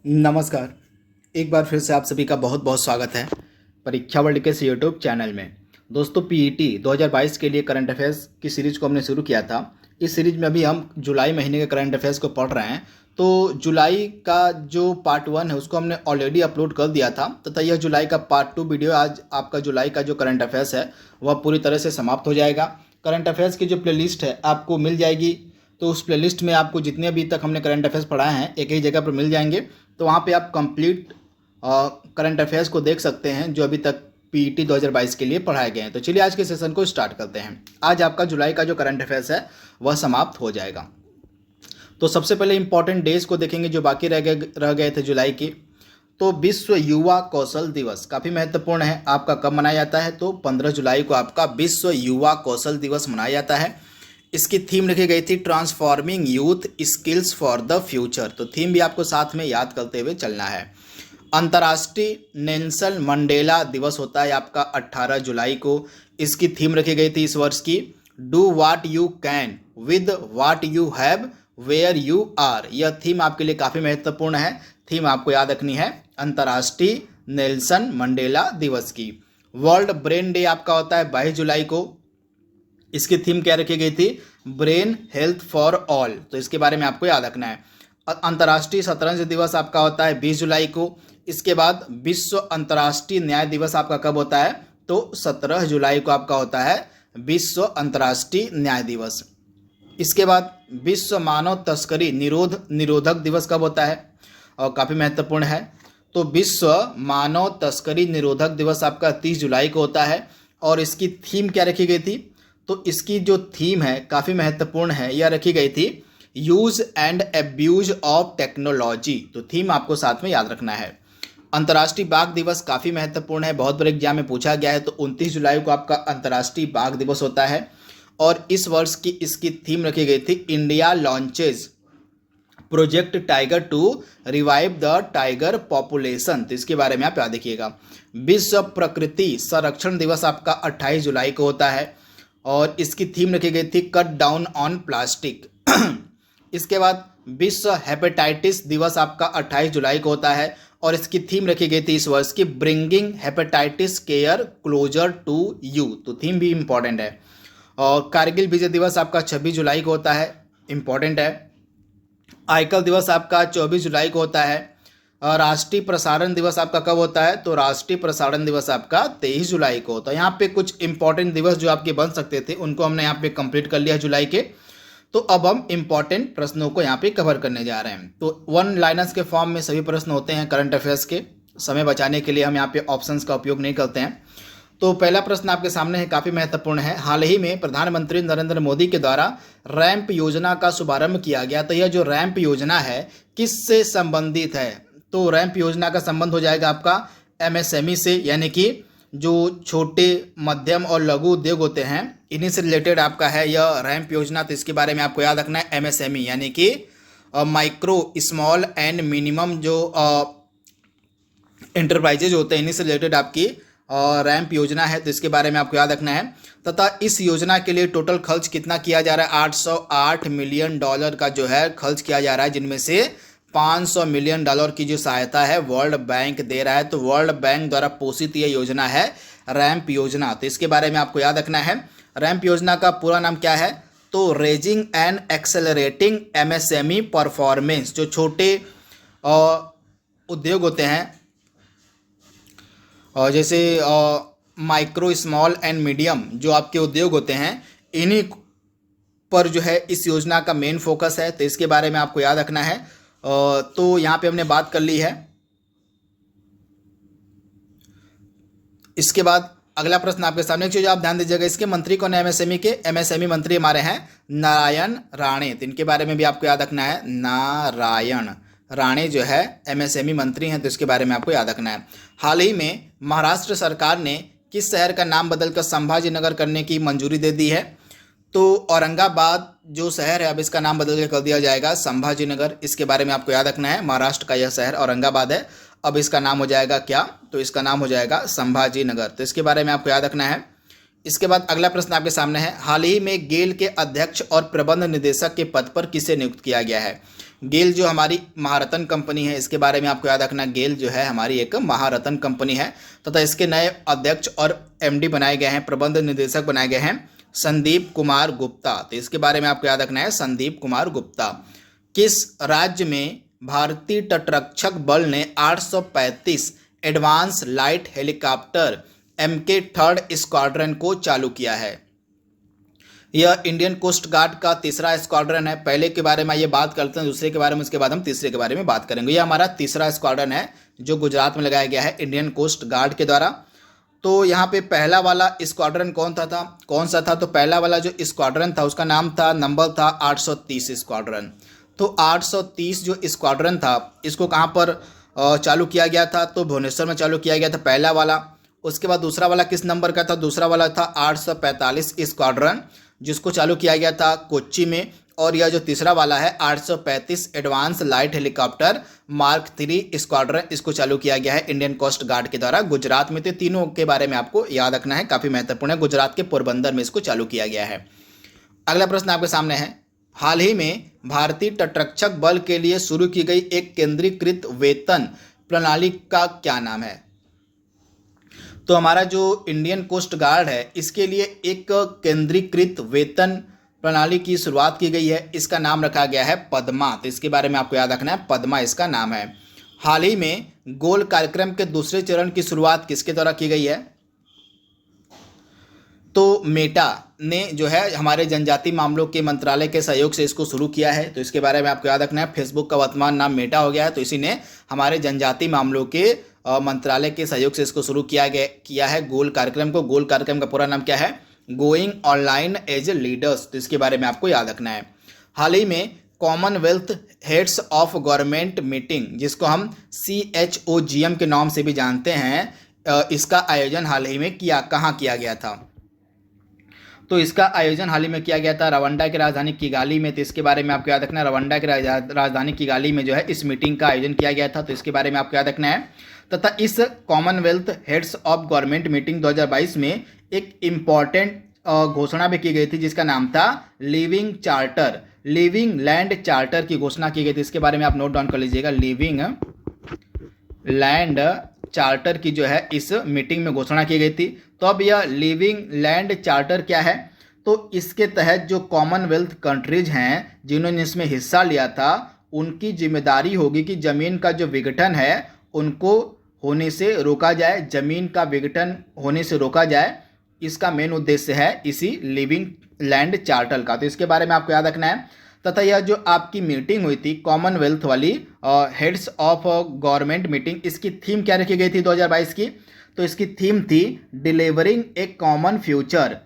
नमस्कार। एक बार फिर से आप सभी का बहुत बहुत स्वागत है परीक्षा वर्ल्ड के इस यूट्यूब चैनल में। दोस्तों, पीईटी 2022 के लिए करंट अफेयर्स की सीरीज को हमने शुरू किया था। इस सीरीज में अभी हम जुलाई महीने के करंट अफेयर्स को पढ़ रहे हैं। तो जुलाई का जो पार्ट 1 है उसको हमने ऑलरेडी अपलोड कर दिया था तथा यह जुलाई का पार्ट 2 वीडियो आज आपका जुलाई का जो करंट अफेयर्स है वह पूरी तरह से समाप्त हो जाएगा। करंट अफेयर्स की जो प्लेलिस्ट है आपको मिल जाएगी। तो उस प्लेलिस्ट में आपको जितने अभी तक हमने करंट अफेयर्स पढ़ाए हैं एक ही जगह पर मिल जाएंगे। तो वहाँ पे आप कंप्लीट करंट अफेयर्स को देख सकते हैं जो अभी तक पीईटी 2022 के लिए पढ़ाए गए हैं। तो चलिए आज के सेशन को स्टार्ट करते हैं। आज आपका जुलाई का जो करंट अफेयर्स है वह समाप्त हो जाएगा। तो सबसे पहले इंपॉर्टेंट डेज को देखेंगे जो बाकी रह गए थे जुलाई की। तो विश्व युवा कौशल दिवस काफ़ी महत्वपूर्ण है। आपका कब मनाया जाता है? तो 15 जुलाई को आपका विश्व युवा कौशल दिवस मनाया जाता है। इसकी थीम रखी गई थी transforming youth skills for the future. तो थीम भी आपको साथ में याद करते हुए चलना है। अंतर्राष्ट्रीय नेल्सन मंडेला दिवस होता है आपका 18 जुलाई को। इसकी थीम रखी गई थी इस वर्ष की do what you can with what you have where you are. यह थीम आपके लिए काफ़ी महत्वपूर्ण है। थीम आपको याद रखनी है अंतर्राष्ट्रीय नेल्सन मंडेला दिवस की। वर्ल्ड ब्रेन डे आपका होता है 22 जुलाई को। इसकी थीम क्या रखी गई थी? Brain health for all. तो इसके बारे में आपको याद रखना है। अंतर्राष्ट्रीय शतरंज दिवस आपका होता है 20 जुलाई को। इसके बाद विश्व अंतर्राष्ट्रीय न्याय दिवस आपका कब होता है? तो 17 जुलाई को आपका होता है विश्व अंतर्राष्ट्रीय न्याय दिवस। इसके बाद विश्व मानव तस्करी निरोधक दिवस कब होता है? और काफ़ी महत्वपूर्ण है। तो विश्व मानव तस्करी निरोधक दिवस आपका 30 जुलाई को होता है। और इसकी थीम क्या रखी गई थी? तो इसकी जो थीम है काफ़ी महत्वपूर्ण है। यह रखी गई थी use and abuse of technology. तो थीम आपको साथ में याद रखना है। अंतर्राष्ट्रीय बाघ दिवस काफ़ी महत्वपूर्ण है, बहुत बड़े एग्जाम में पूछा गया है। तो 29 जुलाई को आपका अंतर्राष्ट्रीय बाघ दिवस होता है। और इस वर्ष की इसकी थीम रखी गई थी India launches Project Tiger to revive the tiger population. तो इसके बारे में आप याद रखिएगा। विश्व प्रकृति संरक्षण दिवस आपका 28 जुलाई को होता है। और इसकी थीम रखी गई थी कट डाउन ऑन प्लास्टिक। इसके बाद विश्व हेपेटाइटिस दिवस आपका 28 जुलाई को होता है। और इसकी थीम रखी गई थी इस वर्ष की bringing hepatitis care closer to you. तो थीम भी इम्पॉर्टेंट है। और कारगिल विजय दिवस आपका 26 जुलाई को होता है, इम्पॉर्टेंट है। आयकर दिवस आपका 24 जुलाई को होता है। और राष्ट्रीय प्रसारण दिवस आपका कब होता है? तो राष्ट्रीय प्रसारण दिवस आपका 23 जुलाई को होता है। यहाँ पे कुछ इंपॉर्टेंट दिवस जो आपके बन सकते थे उनको हमने यहाँ पे कंप्लीट कर लिया जुलाई के। तो अब हम इंपॉर्टेंट प्रश्नों को यहाँ पे कवर करने जा रहे हैं। तो 1 लाइनर्स के फॉर्म में सभी प्रश्न होते हैं करंट अफेयर्स के। समय बचाने के लिए हम यहाँ पे ऑप्शंस का उपयोग नहीं करते हैं। तो पहला प्रश्न आपके सामने है, काफ़ी महत्वपूर्ण है। हाल ही में प्रधानमंत्री नरेंद्र मोदी के द्वारा रैंप योजना का शुभारंभ किया गया। तो यह जो रैंप योजना है किससे संबंधित है? तो रैंप योजना का संबंध हो जाएगा आपका एमएसएमई से, यानी कि जो छोटे मध्यम और लघु उद्योग होते हैं इन्हीं से रिलेटेड आपका है यह रैंप योजना। तो इसके बारे में आपको याद रखना है एमएसएमई यानी कि माइक्रो स्मॉल एंड मिनिमम जो एंटरप्राइजेज होते हैं इन्हीं से रिलेटेड आपकी रैंप योजना है। तो इसके बारे में आपको याद रखना है। तथा इस योजना के लिए टोटल खर्च कितना किया जा रहा है? $808 मिलियन का जो है खर्च किया जा रहा है, जिनमें से $500 मिलियन की जो सहायता है वर्ल्ड बैंक दे रहा है। तो वर्ल्ड बैंक द्वारा पोषित ये योजना है रैंप योजना। तो इसके बारे में आपको याद रखना है। रैंप योजना का पूरा नाम क्या है? तो raising and accelerating MSME performance. जो छोटे उद्योग होते हैं और जैसे माइक्रो स्मॉल एंड मीडियम जो आपके उद्योग होते हैं इन्हीं पर जो है इस योजना का मेन फोकस है। तो इसके बारे में आपको याद रखना है। तो यहाँ पे हमने बात कर ली है। इसके बाद अगला प्रश्न आपके सामने, एक चीज आप ध्यान दीजिएगा, इसके मंत्री कौन है? एमएसएमई मंत्री हमारे हैं नारायण राणे। तो इनके बारे में भी आपको याद रखना है। नारायण राणे जो है एमएसएमई मंत्री हैं। तो इसके बारे में आपको याद रखना है। हाल ही में महाराष्ट्र सरकार ने किस शहर का नाम बदलकर संभाजी नगर करने की मंजूरी दे दी है? तो औरंगाबाद जो शहर है अब इसका नाम बदल के कर दिया जाएगा संभाजी नगर। इसके बारे में आपको याद रखना है। महाराष्ट्र का यह शहर औरंगाबाद है, अब इसका नाम हो जाएगा क्या? तो इसका नाम हो जाएगा संभाजी नगर। तो इसके बारे में आपको याद रखना है। इसके बाद अगला प्रश्न आपके सामने है, हाल ही में गेल के अध्यक्ष और प्रबंध निदेशक के पद पर किसे नियुक्त किया गया है? गेल जो हमारी महारत्न कंपनी है, इसके बारे में आपको याद रखना, गेल जो है हमारी एक महारत्न कंपनी है तथा इसके नए अध्यक्ष और एमडी बनाए गए हैं, प्रबंध निदेशक बनाए गए हैं संदीप कुमार गुप्ता। तो इसके बारे में आपको याद रखना है संदीप कुमार गुप्ता। किस राज्य में भारतीय तटरक्षक बल ने 835 advance light helicopter MK 3rd squadron को चालू किया है? यह इंडियन कोस्ट गार्ड का तीसरा स्क्वाड्रन है। पहले के बारे में ये बात करते हैं, दूसरे के बारे में, उसके बाद हम तीसरे के बारे में बात करेंगे। यह हमारा तीसरा स्क्वाड्रन है जो गुजरात में लगाया गया है इंडियन कोस्ट गार्ड के द्वारा। तो यहाँ पे पहला वाला स्क्वाड्रन कौन सा था? तो पहला वाला जो स्क्वाड्रन था उसका नाम था, नंबर था 830 स्क्वाड्रन। तो 830 जो स्क्वाड्रन था इसको कहाँ पर चालू किया गया था? तो भुवनेश्वर में चालू किया गया था पहला वाला। उसके बाद दूसरा वाला किस नंबर का था? दूसरा वाला था 845 स्क्वाड्रन जिसको चालू किया गया था कोच्चि में। और यह जो तीसरा वाला है 835 advance light helicopter mark 3 squadron, इसको चालू किया गया है इंडियन कोस्ट गार्ड के द्वारा गुजरात में। तो तीनों के बारे में आपको याद रखना है, काफ़ी महत्वपूर्ण है। गुजरात के पोरबंदर में इसको चालू किया गया है। अगला प्रश्न आपके सामने है, हाल ही में भारतीय तटरक्षक बल के लिए शुरू की गई एक केंद्रीकृत वेतन प्रणाली का क्या नाम है? तो हमारा जो इंडियन कोस्ट गार्ड है इसके लिए एक केंद्रीकृत वेतन प्रणाली की शुरुआत की गई है, इसका नाम रखा गया है पद्मा। तो इसके बारे में आपको याद रखना है, पद्मा इसका नाम है। हाल ही में गोल कार्यक्रम के दूसरे चरण की शुरुआत किसके द्वारा की गई है? तो मेटा ने जो है हमारे जनजाति मामलों के मंत्रालय के सहयोग से इसको शुरू किया है। तो इसके बारे में आपको याद रखना है, फेसबुक का वर्तमान नाम मेटा हो गया है, तो इसी ने हमारे जनजाति मामलों के मंत्रालय के सहयोग से इसको शुरू किया है गोल कार्यक्रम को। गोल कार्यक्रम का पूरा नाम क्या है? Going online as a leaders. तो इसके बारे में आपको याद रखना है। हाल ही में Commonwealth heads of government meeting, जिसको हम CHOGM के नाम से भी जानते हैं, इसका आयोजन हाल ही में कहाँ किया गया था? तो इसका आयोजन हाल ही में किया गया था रवांडा की राजधानी किगाली में। तो इसके बारे में आपको याद रखना है, रवांडा की राजधानी किगाली में जो है इस मीटिंग का आयोजन किया गया था। तो इसके बारे में आपको याद रखना है। तथा इस Commonwealth heads of government meeting 2022 में एक इम्पॉर्टेंट घोषणा भी की गई थी जिसका नाम था लिविंग लैंड चार्टर की घोषणा की गई थी। इसके बारे में आप नोट डाउन कर लीजिएगा, लिविंग लैंड चार्टर की जो है इस मीटिंग में घोषणा की गई थी। तो अब यह लिविंग लैंड चार्टर क्या है? तो इसके तहत जो कॉमनवेल्थ कंट्रीज हैं जिन्होंने इसमें हिस्सा लिया था उनकी जिम्मेदारी होगी कि ज़मीन का जो विघटन है उनको होने से रोका जाए, ज़मीन का विघटन होने से रोका जाए। इसका मेन उद्देश्य है इसी लिविंग लैंड चार्टर का। तो इसके बारे में आपको याद रखना है। तथा यह जो आपकी मीटिंग हुई थी कॉमनवेल्थ वाली हेड्स ऑफ गवर्नमेंट मीटिंग, इसकी थीम क्या रखी गई थी 2022 की? तो इसकी थीम थी डिलीवरिंग ए कॉमन फ्यूचर।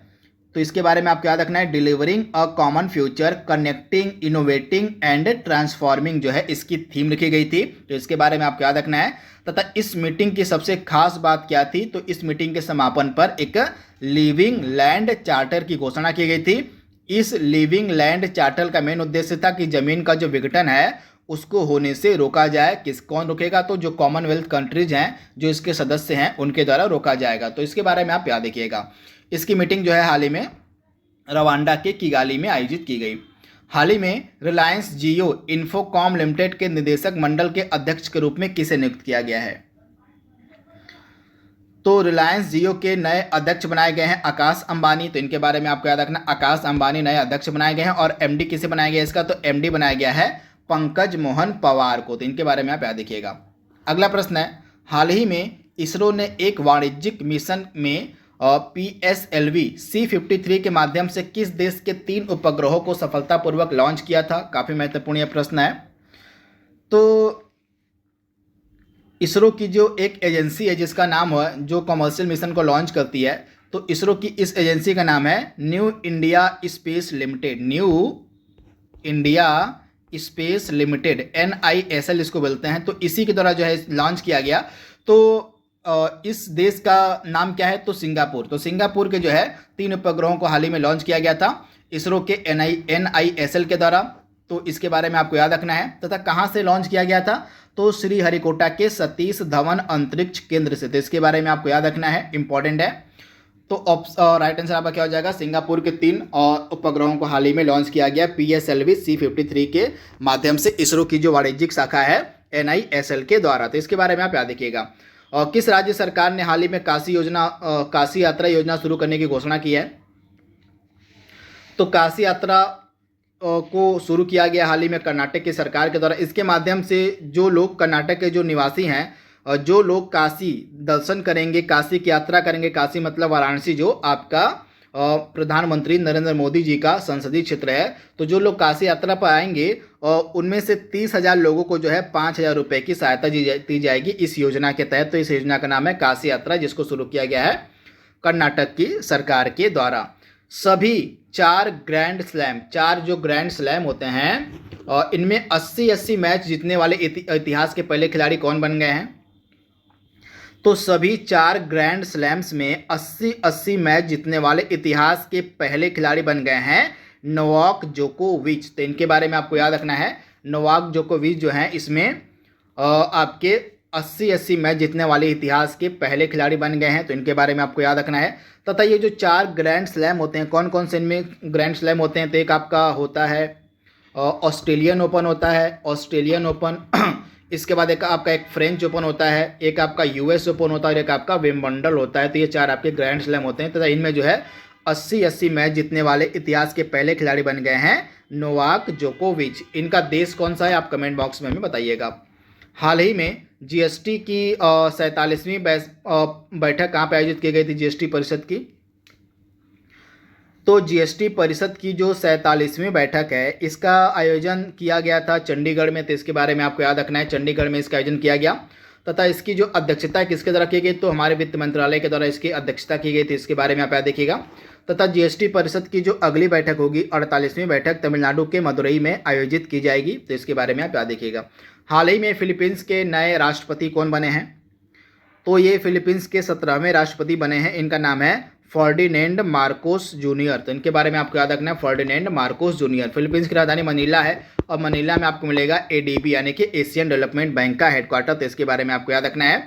तो इसके बारे में आपको याद रखना है, delivering a common future connecting innovating and transforming जो है इसकी थीम लिखी गई थी। तो इसके बारे में आपको याद रखना है। तथा इस मीटिंग की सबसे खास बात क्या थी? तो इस मीटिंग के समापन पर एक लिविंग लैंड चार्टर की घोषणा की गई थी। इस लिविंग लैंड चार्टर का मेन उद्देश्य था कि जमीन का जो विघटन है उसको होने से रोका जाए। कौन रोकेगा? तो जो कॉमनवेल्थ कंट्रीज हैं जो इसके सदस्य हैं उनके द्वारा रोका जाएगा। तो इसके बारे में आप याद रखिएगा। इसकी मीटिंग जो है हाल ही में रवांडा के किगाली में आयोजित की गई। हाल ही में रिलायंस जियो इन्फोकॉम लिमिटेड के निदेशक मंडल के अध्यक्ष के रूप में किसे नियुक्त किया गया है? तो रिलायंस जियो के नए अध्यक्ष बनाए गए हैं आकाश अंबानी। तो इनके बारे में आपको याद रखना, आकाश अंबानी नए अध्यक्ष बनाए गए हैं। और एमडी किसे बनाया गया इसका? तो एमडी बनाया गया है पंकज मोहन पवार को। तो इनके बारे में आप याद रखिएगा। अगला प्रश्न है, हाल ही में इसरो ने एक वाणिज्यिक मिशन में PSLV C-53 के माध्यम से किस देश के 3 उपग्रहों को सफलतापूर्वक लॉन्च किया था? काफ़ी महत्वपूर्ण यह प्रश्न है। तो इसरो की जो एक एजेंसी है जिसका नाम है जो कमर्शियल मिशन को लॉन्च करती है, तो इसरो की इस एजेंसी का नाम है new India space limited. New India space limited, NISL इसको बोलते हैं। तो इसी के द्वारा जो है लॉन्च किया गया। तो इस देश का नाम क्या है? तो सिंगापुर। तो सिंगापुर के जो है 3 उपग्रहों को हाल ही में लॉन्च किया गया था इसरो के NISL के द्वारा। तो इसके बारे में आपको याद रखना है। तथा कहाँ से लॉन्च किया गया था? तो श्रीहरिकोटा के सतीश धवन अंतरिक्ष केंद्र से। तो इसके बारे में आपको याद रखना है, इंपॉर्टेंट है। तो राइट आंसर आपका क्या हो जाएगा, सिंगापुर के 3 उपग्रहों को हाल ही में लॉन्च किया गया PSLV C-53 के माध्यम से इसरो की जो वाणिज्यिक शाखा है NISL के द्वारा। तो इसके बारे में आप याद रखिएगा। और किस राज्य सरकार ने हाल ही में काशी यात्रा योजना शुरू करने की घोषणा की है? तो काशी यात्रा को शुरू किया गया हाल ही में कर्नाटक की सरकार के द्वारा। इसके माध्यम से जो लोग कर्नाटक के जो निवासी हैं, जो लोग काशी दर्शन करेंगे, काशी की यात्रा करेंगे, काशी मतलब वाराणसी जो आपका प्रधानमंत्री नरेंद्र मोदी जी का संसदीय क्षेत्र है, तो जो लोग काशी यात्रा पर आएंगे उनमें से 30,000 लोगों को जो है 5,000 रुपये की सहायता दी जाएगी इस योजना के तहत। तो इस योजना का नाम है काशी यात्रा, जिसको शुरू किया गया है कर्नाटक की सरकार के द्वारा। सभी 4 जो ग्रैंड स्लैम होते हैं और इनमें 80 मैच जीतने वाले इतिहास के पहले खिलाड़ी कौन बन गए हैं? तो सभी 4 ग्रैंड स्लैम्स में 80 मैच जीतने वाले इतिहास के पहले खिलाड़ी बन गए हैं नोवाक जोकोविच। तो इनके बारे में आपको याद रखना है। नोवाक जोकोविच जो हैं इसमें आपके 80 मैच जीतने वाले इतिहास के पहले खिलाड़ी बन गए हैं। तो इनके बारे में आपको याद रखना है। तथा ये जो 4 ग्रैंड स्लैम होते हैं, कौन कौन से इनमें ग्रैंड स्लैम होते हैं? तो एक आपका होता है ऑस्ट्रेलियन ओपन होता है, ऑस्ट्रेलियन ओपन इसके बाद एक फ्रेंच ओपन होता है, एक आपका US ओपन होता है और एक आपका विंबल्डन होता है। तो ये 4 आपके ग्रैंड स्लैम होते हैं। तथा इनमें जो है 80 मैच जीतने वाले इतिहास के पहले खिलाड़ी बन गए हैं नोवाक जोकोविच। इनका देश कौन सा है आप कमेंट बॉक्स में हमें बताइएगा। हाल ही में GST की 47वीं बैठक कहाँ पर आयोजित की गई थी GST परिषद की? तो GST परिषद की जो 47वीं बैठक है इसका आयोजन किया गया था चंडीगढ़ में। तो इसके बारे में आपको याद रखना है, चंडीगढ़ में इसका आयोजन किया गया। तथा इसकी जो अध्यक्षता किसके द्वारा की गई? तो हमारे वित्त मंत्रालय के द्वारा इसकी अध्यक्षता की गई थी। इसके बारे में आप याद देखिएगा। तथा GST परिषद की जो अगली बैठक होगी 48वीं बैठक तमिलनाडु के मदुरई में आयोजित की जाएगी। तो इसके बारे में आप याद देखिएगा। हाल ही में फिलीपींस के नए राष्ट्रपति कौन बने हैं? तो ये फिलीपींस के 17वें राष्ट्रपति बने हैं। इनका नाम है फर्डिनेंड मार्कोस जूनियर। तो इनके बारे में आपको याद रखना है, फर्डिनेंड मार्कोस जूनियर। फिलीपींस की राजधानी मनीला है और मनीला में आपको मिलेगा ADB यानी कि एशियन डेवलपमेंट बैंक का हेडक्वार्टर। तो इसके बारे में आपको याद रखना है।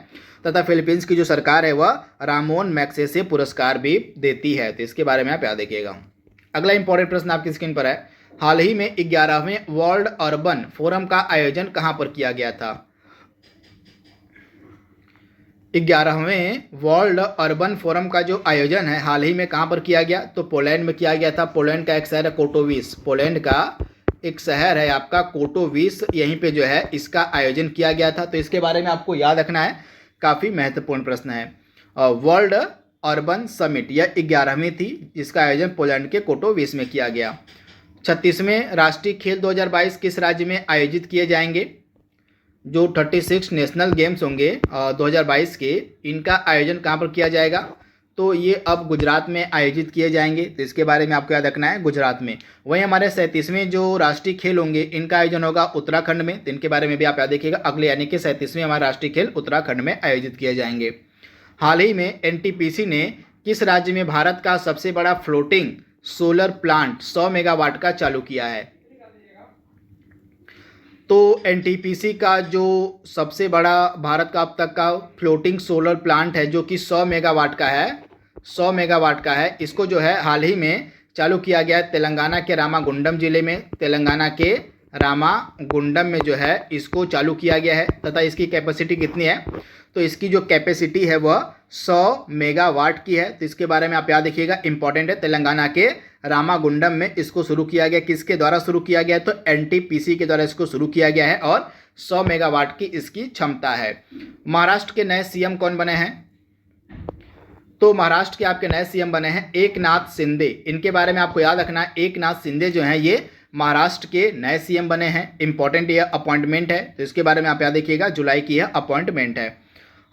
तथा फिलीपींस की जो सरकार है वह रामोन मैग्सेसे पुरस्कार भी देती है। तो इसके बारे में आप याद रखिएगा। अगला इंपॉर्टेंट प्रश्न आपकी स्क्रीन पर है। हाल ही में 11वें वर्ल्ड अर्बन फोरम का आयोजन कहाँ पर किया गया था? 11वें वर्ल्ड अर्बन फोरम का जो आयोजन है हाल ही में कहाँ पर किया गया? तो पोलैंड में किया गया था। पोलैंड का एक शहर है कोटोविस। पोलैंड का एक शहर है आपका कोटोविस, यहीं पे जो है इसका आयोजन किया गया था। तो इसके बारे में आपको याद रखना है, काफ़ी महत्वपूर्ण प्रश्न है। वर्ल्ड अर्बन समिट यह 11वीं थी जिसका आयोजन पोलैंड के कोटोविस में किया गया। 36वें राष्ट्रीय खेल 2022 किस राज्य में आयोजित किए जाएंगे? जो 36 नेशनल गेम्स होंगे 2022 के, इनका आयोजन कहाँ पर किया जाएगा? तो ये अब गुजरात में आयोजित किए जाएंगे। तो इसके बारे में आपको याद रखना है, गुजरात में। वहीं हमारे 37वें जो राष्ट्रीय खेल होंगे इनका आयोजन होगा उत्तराखंड में। तो इनके बारे में भी आप याद रखिएगा। अगले यानी कि 37वें हमारे राष्ट्रीय खेल उत्तराखंड में आयोजित किए जाएंगे। हाल ही में NTPC ने किस राज्य में भारत का सबसे बड़ा फ्लोटिंग सोलर प्लांट 100 मेगावाट का चालू किया है? तो NTPC का जो सबसे बड़ा भारत का अब तक का फ्लोटिंग सोलर प्लांट है जो कि 100 मेगावाट का है, 100 मेगावाट का है, इसको जो है हाल ही में चालू किया गया है तेलंगाना के रामागुंडम जिले में। तेलंगाना के रामागुंडम में जो है इसको चालू किया गया है। तथा इसकी कैपेसिटी कितनी है? तो इसकी जो कैपेसिटी है वह 100 मेगावाट की है। तो इसके बारे में आप याद रखिएगा, इंपॉर्टेंट है। तेलंगाना के रामागुंडम में इसको शुरू किया गया। किसके द्वारा शुरू किया गया? तो NTPC के द्वारा इसको शुरू किया गया है और 100 मेगावाट की इसकी क्षमता है। महाराष्ट्र के नए CM कौन बने हैं? तो महाराष्ट्र के आपके नए CM बने हैं एकनाथ शिंदे। इनके बारे में आपको याद रखना है, एकनाथ शिंदे जो हैं ये महाराष्ट्र के नए CM बने हैं। इंपॉर्टेंट ये अपॉइंटमेंट है। तो इसके बारे में आप याद रखिएगा, जुलाई की यह अपॉइंटमेंट है।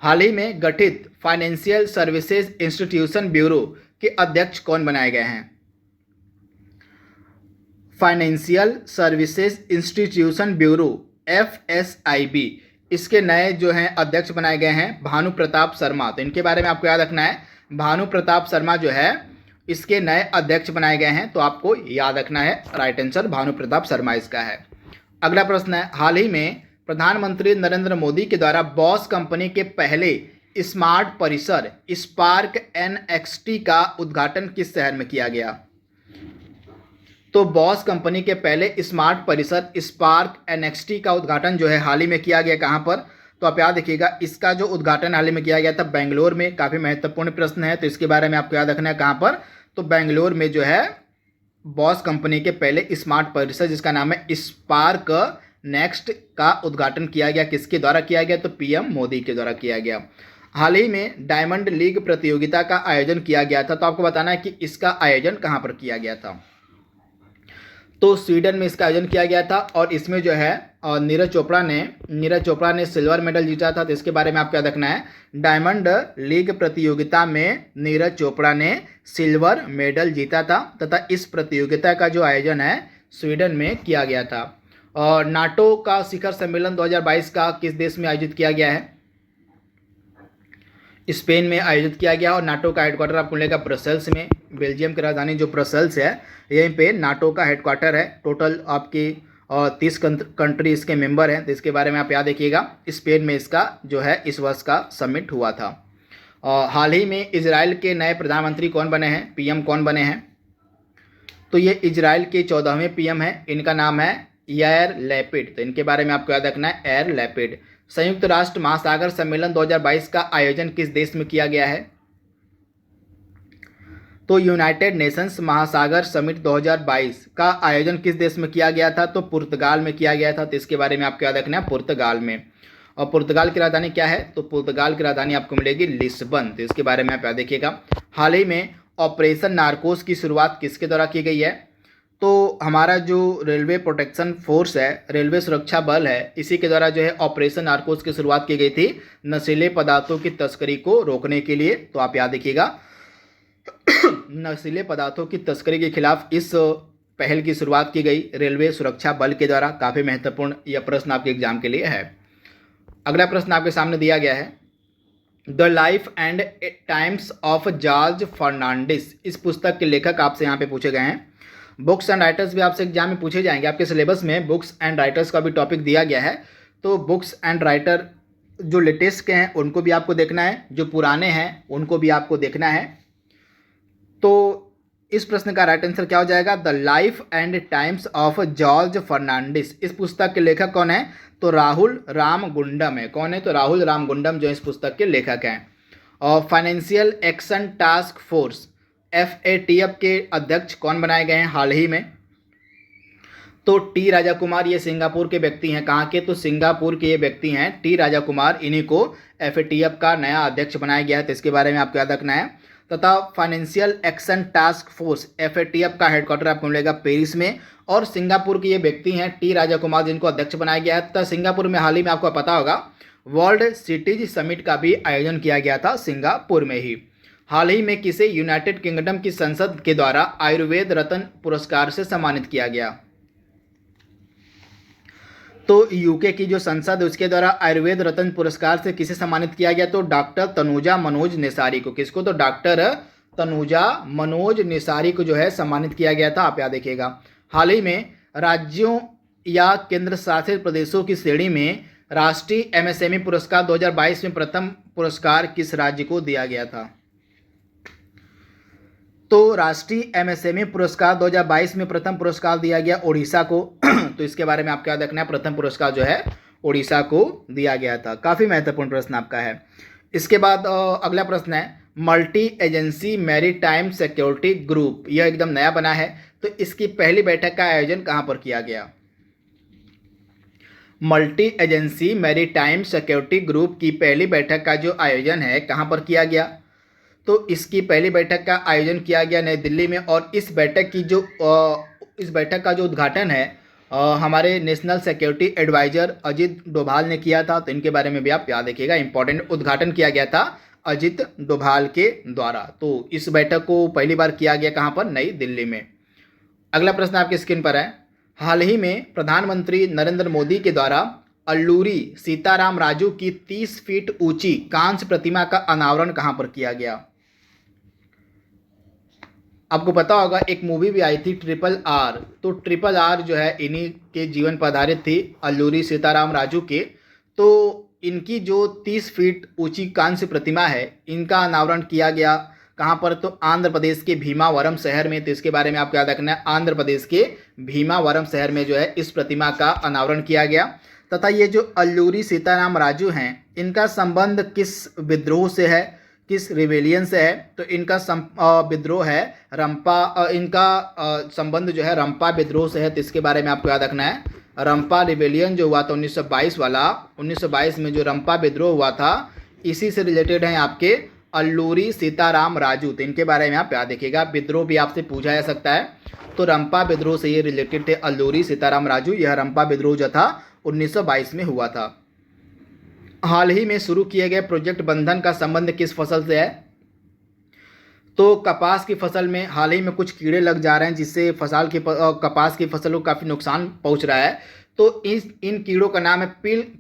हाल ही में गठित फाइनेंशियल सर्विसेज इंस्टीट्यूशन ब्यूरो के अध्यक्ष कौन बनाए गए हैं? Financial services institution bureau FSIB, इसके नए जो हैं अध्यक्ष बनाए गए हैं भानु प्रताप शर्मा। तो इनके बारे में आपको याद रखना है, भानु प्रताप शर्मा जो है इसके नए अध्यक्ष बनाए गए हैं। तो आपको याद रखना है, राइट आंसर भानु प्रताप शर्मा इसका है। अगला प्रश्न है, हाल ही में प्रधानमंत्री नरेंद्र मोदी के द्वारा बॉस कंपनी के पहले स्मार्ट परिसर स्पार्क NXT का उद्घाटन किस शहर में किया गया? तो बॉस कंपनी के पहले स्मार्ट परिसर स्पार्क NXT का उद्घाटन जो है हाल ही में किया गया। कहाँ पर? तो आप याद रखिएगा, इसका जो उद्घाटन हाल ही में किया गया था बेंगलोर में। काफ़ी महत्वपूर्ण प्रश्न है, तो इसके बारे में आपको याद रखना है। कहाँ पर? तो बेंगलोर में जो है बॉस कंपनी के पहले स्मार्ट परिसर जिसका नाम है स्पार्क नेक्स्ट का उद्घाटन किया गया। किसके द्वारा किया गया? तो PM मोदी के द्वारा किया गया। हाल ही में डायमंड लीग प्रतियोगिता का आयोजन किया गया था। तो आपको बताना है कि इसका आयोजन कहाँ पर किया गया था। तो स्वीडन में इसका आयोजन किया गया था और इसमें जो है नीरज चोपड़ा ने सिल्वर मेडल जीता था। तो इसके बारे में आपको याद रखना है, डायमंड लीग प्रतियोगिता में नीरज चोपड़ा ने सिल्वर मेडल जीता था तथा इस प्रतियोगिता का जो आयोजन है स्वीडन में किया गया था। और नाटो का शिखर सम्मेलन 2022 का किस देश में आयोजित किया गया है? स्पेन में आयोजित किया गया और नाटो का हेडक्वार्टर आपको मिलेगा ब्रसेल्स में। बेल्जियम की राजधानी जो ब्रसेल्स है यहीं पे नाटो का हेडक्वार्टर है। टोटल आपके 30 कंट्री इसके मेंबर हैं। तो इसके बारे में आप याद रखिएगा। स्पेन में इसका जो है इस वर्ष का समिट हुआ था। हाल ही में इजराइल के नए प्रधानमंत्री कौन बने हैं? PM कौन बने हैं? तो ये इजराइल के 14वें PM हैं। इनका नाम है यायर लैपिड। तो इनके बारे में आपको याद रखना है, यायर लैपिड। संयुक्त राष्ट्र महासागर सम्मेलन 2022 का आयोजन किस देश में किया गया है? तो यूनाइटेड नेशंस महासागर समिट 2022 का आयोजन किस देश में किया गया था? तो पुर्तगाल में किया गया था। तो इसके बारे में आपको याद रखना है, पुर्तगाल में। और पुर्तगाल की राजधानी क्या है? तो पुर्तगाल की राजधानी आपको मिलेगी लिस्बन। तो इसके बारे में आप याद रखिएगा। हाल ही में ऑपरेशन नार्कोस की शुरुआत किसके द्वारा की गई है? तो हमारा जो रेलवे प्रोटेक्शन फोर्स है, रेलवे सुरक्षा बल है, इसी के द्वारा जो है ऑपरेशन नार्कोस की शुरुआत की गई थी नशीले पदार्थों की तस्करी को रोकने के लिए। तो आप याद रखिएगा नशीले पदार्थों की तस्करी के खिलाफ इस पहल की शुरुआत की गई रेलवे सुरक्षा बल के द्वारा। काफ़ी महत्वपूर्ण यह प्रश्न आपके एग्जाम के लिए है। अगला प्रश्न आपके सामने दिया गया है, the life and times of George Fernandes. इस पुस्तक के लेखक आपसे यहाँ पे पूछे गए हैं। बुक्स एंड राइटर्स भी आपसे एग्जाम में पूछे जाएंगे। आपके सिलेबस में बुक्स एंड राइटर्स का भी टॉपिक दिया गया है। तो बुक्स एंड राइटर जो लेटेस्ट के हैं उनको भी आपको देखना है, जो पुराने हैं उनको भी आपको देखना है। तो इस प्रश्न का राइट आंसर क्या हो जाएगा? The life and times of George Fernandes. इस पुस्तक के लेखक कौन है? तो राहुल रामगुंडम है। कौन है? तो राहुल रामगुंडम जो इस पुस्तक के लेखक हैं। और financial action task force FATF के अध्यक्ष कौन बनाए गए हैं हाल ही में? तो T राजा कुमार, ये सिंगापुर के व्यक्ति हैं। कहाँ के? तो सिंगापुर के ये व्यक्ति हैं T राजा कुमार। इन्हीं को FATF का नया अध्यक्ष बनाया गया है। तो इसके बारे में आपको याद रखना है। तथा financial action task force FATF का हेडक्वार्टर आपको मिलेगा पेरिस में। और सिंगापुर के ये व्यक्ति हैं T राजा कुमार, जिनको अध्यक्ष बनाया गया है। तथा सिंगापुर में हाल ही में आपको पता होगा वर्ल्ड सिटीज समिट का भी आयोजन किया गया था सिंगापुर में ही। हाल ही में किसे यूनाइटेड किंगडम की संसद के द्वारा आयुर्वेद रत्न पुरस्कार से सम्मानित किया गया? तो UK की जो संसद है उसके द्वारा आयुर्वेद रत्न पुरस्कार से किसे सम्मानित किया गया? तो डॉक्टर तनुजा मनोज निसारी को। किसको? तो डॉक्टर तनुजा मनोज निसारी को जो है सम्मानित किया गया था। आप याद रखिएगा। हाल ही में राज्यों या केंद्र शासित प्रदेशों की श्रेणी में राष्ट्रीय MSME पुरस्कार 2022 में प्रथम पुरस्कार किस राज्य को दिया गया था? तो राष्ट्रीय MSME पुरस्कार 2022 में प्रथम पुरस्कार दिया गया ओडिशा को। तो इसके बारे में आपको याद रखना है, प्रथम पुरस्कार जो है ओडिशा को दिया गया था। काफ़ी महत्वपूर्ण प्रश्न आपका है। इसके बाद अगला प्रश्न है, multi agency maritime security group, यह एकदम नया बना है। तो इसकी पहली बैठक का आयोजन कहाँ पर किया गया? Multi agency maritime security group की पहली बैठक का जो आयोजन है कहाँ पर किया गया? तो इसकी पहली बैठक का आयोजन किया गया नई दिल्ली में। और इस बैठक का जो उद्घाटन है हमारे national security adviser Ajit Doval ने किया था। तो इनके बारे में भी आप याद रखिएगा। इंपॉर्टेंट उद्घाटन किया गया था अजित डोभाल के द्वारा। तो इस बैठक को पहली बार किया गया कहाँ पर? नई दिल्ली में। अगला प्रश्न आपकी स्क्रीन पर है, हाल ही में प्रधानमंत्री नरेंद्र मोदी के द्वारा अल्लूरी सीताराम राजू की 30 फीट ऊंची कांस्य प्रतिमा का अनावरण कहां पर किया गया? आपको पता होगा एक मूवी भी आई थी RRR। तो RRR जो है इन्हीं के जीवन पर आधारित थी, अल्लूरी सीताराम राजू के। तो इनकी जो 30 फीट ऊंची कांस्य प्रतिमा है, इनका अनावरण किया गया कहाँ पर? तो आंध्र प्रदेश के भीमावरम शहर में। तो इसके बारे में आपको याद रखना है, आंध्र प्रदेश के भीमावरम शहर में जो है इस प्रतिमा का अनावरण किया गया। तथा ये जो अल्लूरी सीताराम राजू हैं, इनका संबंध किस विद्रोह से है, किस रिवेलियन से है? तो इनका विद्रोह है रंपा, इनका संबंध जो है रंपा विद्रोह से है। तो इसके बारे में आपको याद रखना है, रंपा रिवेलियन जो हुआ था 1922 वाला, 1922 में जो रंपा विद्रोह हुआ था, इसी से रिलेटेड है आपके अल्लूरी सीताराम राजू। तो इनके बारे में आप याद रखिएगा, विद्रोह भी आपसे पूछा जा सकता है। तो रंपा विद्रोह से ये रिलेटेड थे अल्लूरी सीताराम राजू। यह रंपा विद्रोह जो था 1922 में हुआ था। हाल ही में शुरू किए गए प्रोजेक्ट बंधन का संबंध किस फसल से है? तो कपास की फसल में हाल ही में कुछ कीड़े लग जा रहे हैं, जिससे कपास की फसल को काफ़ी नुकसान पहुंच रहा है। तो इन कीड़ों का नाम है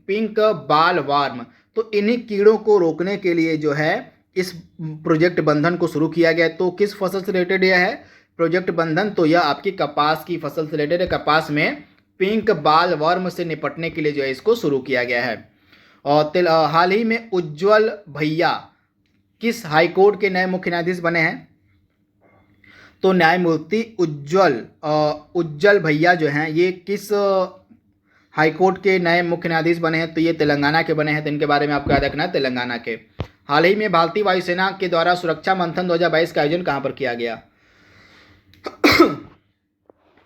पिंक बाल वार्म। तो इन्हीं कीड़ों को रोकने के लिए जो है इस प्रोजेक्ट बंधन को शुरू किया गया। तो किस फसल से रिलेटेड यह है प्रोजेक्ट बंधन? तो यह आपकी कपास की फसल से रिलेटेड है। कपास में पिंक बाल वर्म से निपटने के लिए जो है इसको शुरू किया गया है। और हाल ही में उज्ज्वल भैया किस हाईकोर्ट के नए मुख्य न्यायाधीश बने हैं? तो न्यायमूर्ति उज्ज्वल भैया जो हैं ये किस हाईकोर्ट के नए मुख्य न्यायाधीश बने हैं? तो ये तेलंगाना के बने हैं। तो इनके बारे में आपको याद रखना है, तेलंगाना के। हाल ही में भारतीय वायुसेना के द्वारा सुरक्षा मंथन 2022 का आयोजन कहां पर किया गया?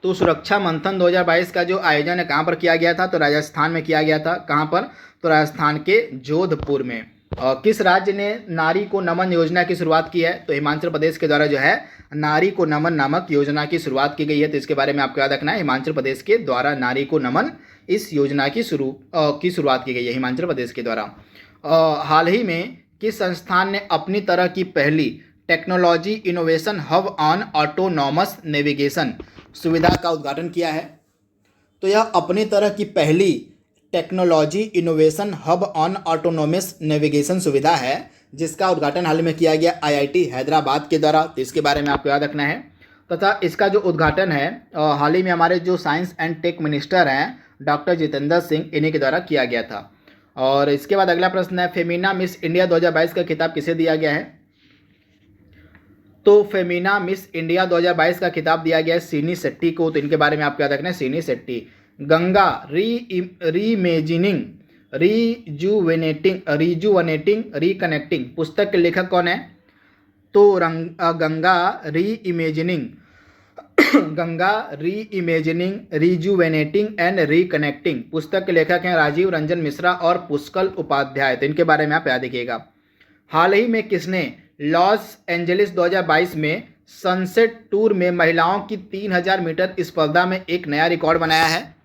तो सुरक्षा मंथन 2022 का जो आयोजन है कहां पर किया गया था? तो राजस्थान में किया गया था। कहां पर? तो राजस्थान के जोधपुर में। किस राज्य ने नारी को नमन योजना की शुरुआत की है? तो हिमाचल प्रदेश के द्वारा जो है नारी को नमन नामक योजना की शुरुआत की गई है। तो इसके बारे में आपको याद रखना है, हिमाचल प्रदेश के द्वारा नारी को नमन इस योजना की शुरुआत की गई है हिमाचल प्रदेश के द्वारा। हाल ही में किस संस्थान ने अपनी तरह की पहली technology innovation hub on autonomous navigation सुविधा का उद्घाटन किया है? तो यह अपनी तरह की पहली technology innovation hub on autonomous navigation सुविधा है, जिसका उद्घाटन हाल में किया गया IIT हैदराबाद के द्वारा। तो इसके बारे में आपको याद रखना है। तथा इसका जो उद्घाटन है हाल ही में हमारे जो साइंस एंड टेक मिनिस्टर हैं डॉक्टर जितेंद्र सिंह, इन्हीं के द्वारा किया गया था। और इसके बाद अगला प्रश्न है, फेमिना मिस इंडिया 2022 का खिताब किसे दिया गया है? तो फेमिना मिस इंडिया 2022 का खिताब दिया गया है सीनी शेट्टी को। तो इनके बारे में आपको याद रखना है, सीनी शेट्टी। गंगा रीइमेजिनिंग रिजुवनेटिंग रिकनेक्टिंग पुस्तक के लेखक कौन है? तो गंगा रीइमेजिनिंग रिजुवेनेटिंग एंड रिकनेक्टिंग पुस्तक के लेखक हैं राजीव रंजन मिश्रा और पुष्कल उपाध्याय। तो इनके बारे में आप याद रखिएगा। हाल ही में किसने लॉस एंजलिस 2022 में सनसेट टूर में महिलाओं की 3000 मीटर स्पर्धा में एक नया रिकॉर्ड बनाया है?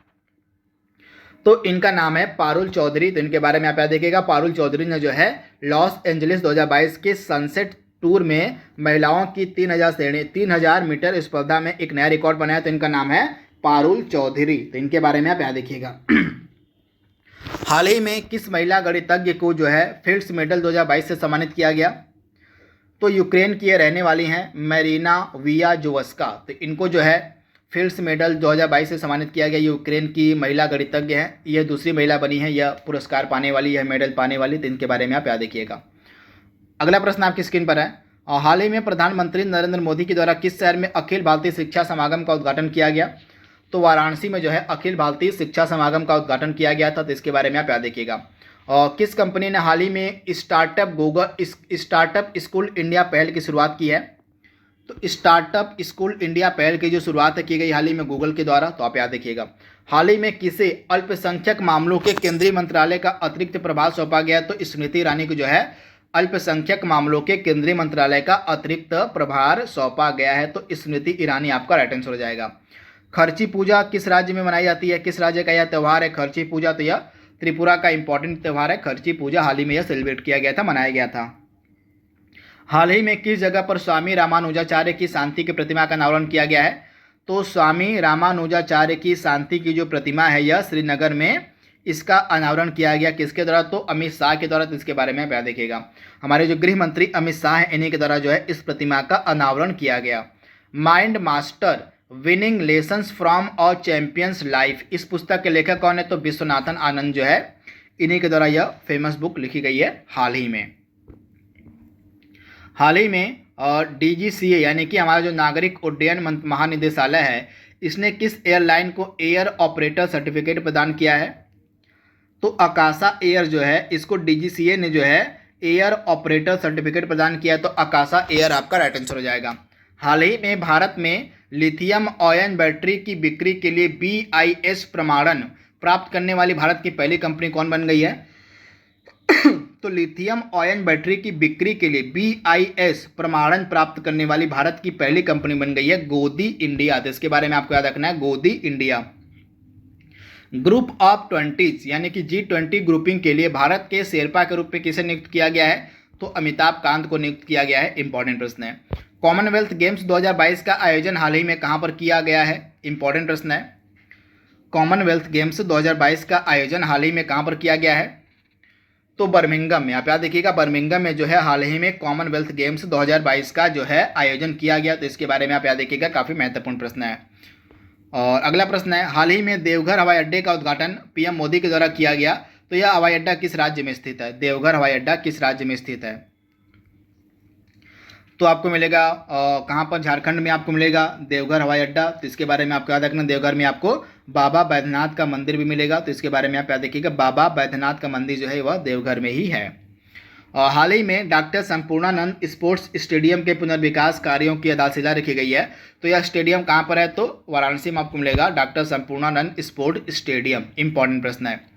तो इनका नाम है पारुल चौधरी। तो इनके बारे में आप याद रखिएगा, पारुल चौधरी ने जो है लॉस एंजलिस 2022 के सनसेट टूर में महिलाओं की 3000 मीटर स्पर्धा में एक नया रिकॉर्ड बनाया। तो इनका नाम है पारुल चौधरी। तो इनके बारे में आप याद रखिएगा। हाल ही में किस महिला गणितज्ञ को जो है फील्ड्स मेडल 2022 से सम्मानित किया गया? तो यूक्रेन की ये रहने वाली हैं मैरीना वियाजोवस्का। तो इनको जो है फील्ड्स मेडल 2022 से सम्मानित किया गया। यूक्रेन की महिला गणितज्ञ हैं, यह दूसरी महिला बनी है यह पुरस्कार पाने वाली, यह मेडल पाने वाली। तो इनके बारे में आप याद रखिएगा। अगला प्रश्न आपकी स्क्रीन पर है, हाल ही में प्रधानमंत्री नरेंद्र मोदी के द्वारा किस शहर में अखिल भारतीय शिक्षा समागम का उद्घाटन किया गया? तो वाराणसी में जो है अखिल भारतीय शिक्षा समागम का उद्घाटन किया गया था। तो इसके बारे में आप याद रखिएगा। और किस कंपनी ने हाल ही में स्टार्टअप स्कूल इंडिया पहल की शुरुआत की है? तो स्टार्टअप स्कूल इंडिया पहल की जो शुरुआत की गई हाल ही में गूगल के द्वारा। तो आप याद रखिएगा। हाल ही में किसे अल्पसंख्यक मामलों के केंद्रीय मंत्रालय का अतिरिक्त प्रभार सौंपा गया? तो स्मृति ईरानी को जो है अल्पसंख्यक मामलों के केंद्रीय मंत्रालय का अतिरिक्त प्रभार सौंपा गया है। तो स्मृति ईरानी आपका राइट आंसर हो जाएगा। खर्ची पूजा किस राज्य में मनाई जाती है? किस राज्य का यह त्यौहार है खर्ची पूजा? तो यह त्रिपुरा का इंपॉर्टेंट त्यौहार है खर्ची पूजा। हाल ही में यह सेलिब्रेट किया गया था, मनाया गया था। हाल ही में किस जगह पर स्वामी रामानुजाचार्य की शांति की प्रतिमा का अनावरण किया गया है? तो स्वामी रामानुजाचार्य की शांति की जो प्रतिमा है यह श्रीनगर में इसका अनावरण किया गया। किसके द्वारा? तो अमित शाह के द्वारा। तो इसके बारे में आप देखिएगा, हमारे जो गृह मंत्री अमित शाह हैं इन्हीं के द्वारा जो है इस प्रतिमा का अनावरण किया गया। Mind master winning lessons from a champions life, इस पुस्तक के लेखक कौन है? तो विश्वनाथन आनंद जो है इन्हीं के द्वारा यह फेमस बुक लिखी गई है हाल ही में DGCA यानी कि हमारा जो नागरिक उड्डयन महानिदेशालय है, इसने किस एयरलाइन को एयर ऑपरेटर सर्टिफिकेट प्रदान किया है? तो आकाशा एयर जो है, इसको DGCA ने जो है एयर ऑपरेटर सर्टिफिकेट प्रदान किया, तो आकाशा एयर आपका राइट आंसर हो जाएगा। हाल ही में भारत में लिथियम आयन बैटरी की बिक्री के लिए BIS प्रमाणन प्राप्त करने वाली भारत की पहली कंपनी कौन बन गई है? तो लिथियम आयन बैटरी की बिक्री के लिए BIS प्रमाणन प्राप्त करने वाली भारत की पहली कंपनी बन गई है गोदी इंडिया। तो इसके बारे में आपको याद रखना है, गोदी इंडिया। ग्रुप ऑफ 20 यानी कि G20 ग्रुपिंग के लिए भारत के शेरपा के रूप में किसे नियुक्त किया गया है? तो अमिताभ कांत को नियुक्त किया गया है। इंपॉर्टेंट प्रश्न है। कॉमनवेल्थ गेम्स 2022 का आयोजन हाल ही में कहां पर किया गया है? इंपॉर्टेंट प्रश्न है। कॉमनवेल्थ गेम्स 2022 का आयोजन हाल ही में कहां पर किया गया है? तो बर्मिंघम में। आप याद देखिएगा, बर्मिंघम में जो है हाल ही में कॉमनवेल्थ गेम्स 2022 का जो है आयोजन किया गया। तो इसके बारे में आप याद देखिएगा, काफ़ी महत्वपूर्ण प्रश्न है। और अगला प्रश्न है, हाल ही में देवघर हवाई अड्डे का उद्घाटन PM मोदी के द्वारा किया गया, तो यह हवाई अड्डा किस राज्य में स्थित है? देवघर हवाई अड्डा किस राज्य में स्थित है? तो आपको मिलेगा कहाँ पर? झारखंड में आपको मिलेगा देवघर हवाई अड्डा। तो इसके बारे में आपको याद रखना, देवघर में आपको बाबा बैद्यनाथ का मंदिर भी मिलेगा। तो इसके बारे में आप याद रखिएगा, बाबा बैद्यनाथ का मंदिर जो है वह देवघर में ही है। हाल ही में डॉक्टर संपूर्णानंद स्पोर्ट्स स्टेडियम के पुनर्विकास कार्यों की आधारशिला रखी गई है, तो यह स्टेडियम कहाँ पर है? तो वाराणसी में आपको मिलेगा doctor Sampurnanand sport stadium. Important प्रश्न है।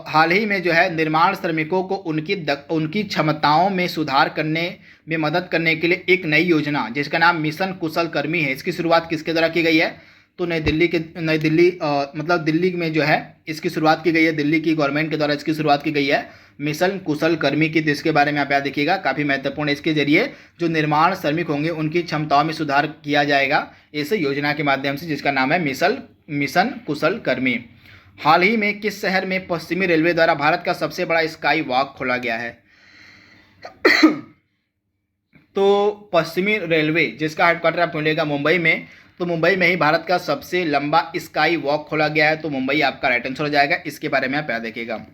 हाल ही में जो है निर्माण श्रमिकों को उनकी क्षमताओं में सुधार करने में मदद करने के लिए एक नई योजना जिसका नाम मिशन कुशल कर्मी है, इसकी शुरुआत किसके द्वारा की गई है? तो नई दिल्ली में जो है इसकी शुरुआत की गई है, दिल्ली की गवर्नमेंट के द्वारा इसकी शुरुआत की गई है मिशन कुशल कर्मी की। तो इसके बारे में आप याद रखिएगा, काफ़ी महत्वपूर्ण। इसके जरिए जो निर्माण श्रमिक होंगे उनकी क्षमताओं में सुधार किया जाएगा इस योजना के माध्यम से, जिसका नाम है मिशन कुशल कर्मी। हाल ही में किस शहर में पश्चिमी रेलवे द्वारा भारत का सबसे बड़ा स्काई वॉक खोला गया है? तो पश्चिमी रेलवे जिसका हेडक्वार्टर आपको मिलेगा मुंबई में, तो मुंबई में ही भारत का सबसे लंबा स्काई वॉक खोला गया है। तो मुंबई आपका राइट आंसर हो जाएगा। इसके बारे में आप याद रखिएगा।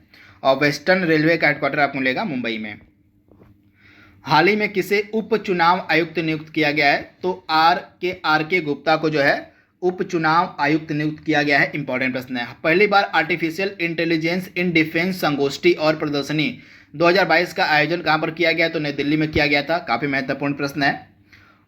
और वेस्टर्न रेलवे का हेडक्वार्टर आपको मिलेगा मुंबई में। हाल ही में किसे उप चुनाव आयुक्त नियुक्त किया गया है? तो आर के गुप्ता को जो है उप चुनाव आयुक्त नियुक्त किया गया है। इंपॉर्टेंट प्रश्न है। पहली बार आर्टिफिशियल इंटेलिजेंस इन डिफेंस संगोष्ठी और प्रदर्शनी 2022 का आयोजन कहां पर किया गया? तो नई दिल्ली में किया गया था। काफी महत्वपूर्ण प्रश्न है।